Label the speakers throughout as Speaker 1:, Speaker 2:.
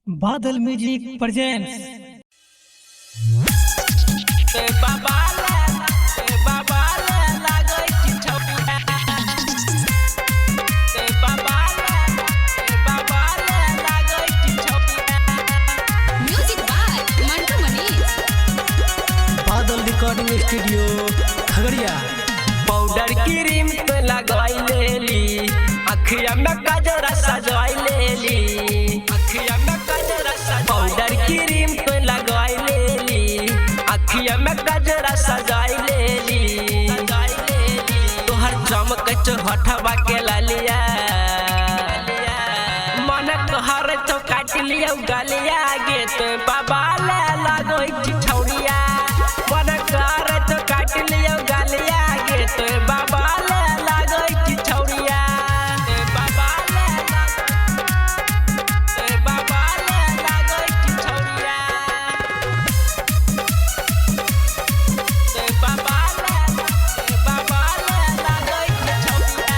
Speaker 1: बादल music presents. Badal recording studio Khagaria.
Speaker 2: Powder cream तो लगवाई लेली, अखिया में गजरा सजवाई लेली, अखिया में गजरा सजवाई। पाउडर क्रीम तो लगवाई लेली, अखिया में गजरा सजवाई लेली, सजवाई लेली। तोहर चमक हटवा के लालिया, मन तोहर तो काट लिया गलिया गे तो बाबा ले लगो छौड़िया, मन कर तो काट लिया गलिया गे तो बाबा ले लगो छौड़िया, बाबा ले बाबा ले लगो छौड़िया, बाबा ले लगो छौड़िया,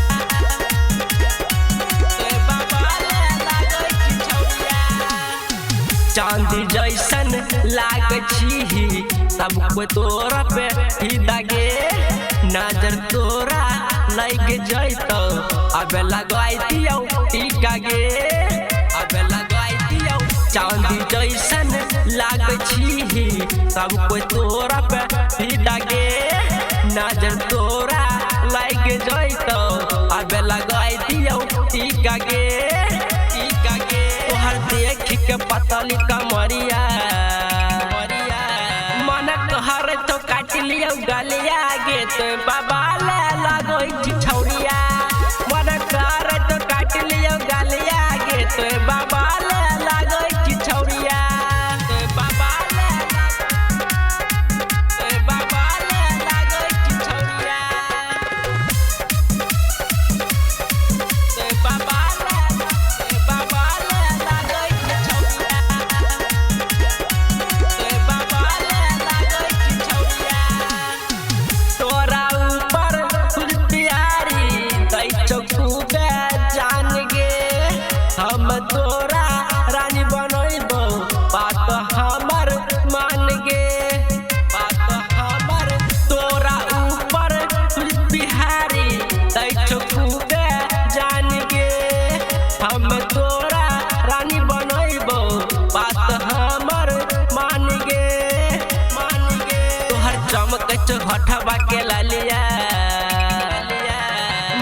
Speaker 2: बाबा ले लगो छौड़िया। चांदी जैसन लाग छी सबको तोरा पे ही दागे, नजर तोरा लग जैतो अब लगाई दियो टीका गे, अब लगाई दियो। चांदी जैसन लाग छी सबको तोरा पे ही दागे, नजर तोरा लग जैतो अब लगाई दियो टीका गे, टीका गे। तोहर देख के पतली कमरिया, मन तोहर तो काट लिया गलिया गे तो बाबा ले लगो छौड़िया, मन कर तो काट लिया गलिया गे तो बाबा ले लगो छौड़िया, बाबा ले बाबा ले लगो छौड़िया, बाबा ले बाबा ले लगो छौड़िया, बाबा ले लगो छौड़िया। तोरा ऊपर खुद प्यारी कई चौकूबे जान गे, हम तोरा रानी बनैबो बात हमर मान गे, बात हमर। तोरा ऊपर खुद बिहारी कई चौकूबे जान गे, हम तोरा रानी बनैबो बात हमर मान गे, मान गे। तोहर चमक हटवा के लालिया,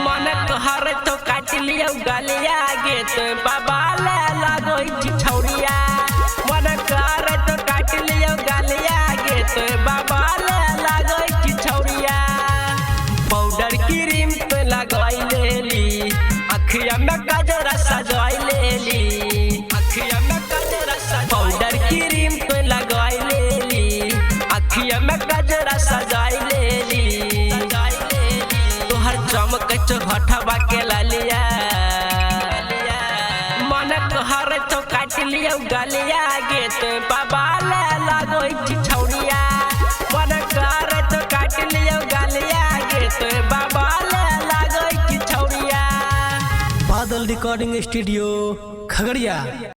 Speaker 2: मन तोहर तो काट लिया गलिया गे तो बाबा ले लगो छौड़िया, मन कर तो काट लिया गलिया गे तो बाबा ले लगो छौड़िया। पाउडर क्रीम तो लगवाई लेली, अखिया में गजरा सजवाई लेली, अखिया में गजरा सजवाई। पाउडर क्रीम तो लगवाई लेली, अखिया में गजरा सजाई लेली, सजाई लेली। तोहर चमक हटवा के लालिया, मन तोहर तो काट लिया गलिया गे तो बाबा ले लगो छौड़िया, मन कर तो काट लिया गलिया गे तो बाबा ले लगो छौड़िया।
Speaker 1: बादल रिकॉर्डिंग स्टूडियो खगड़िया।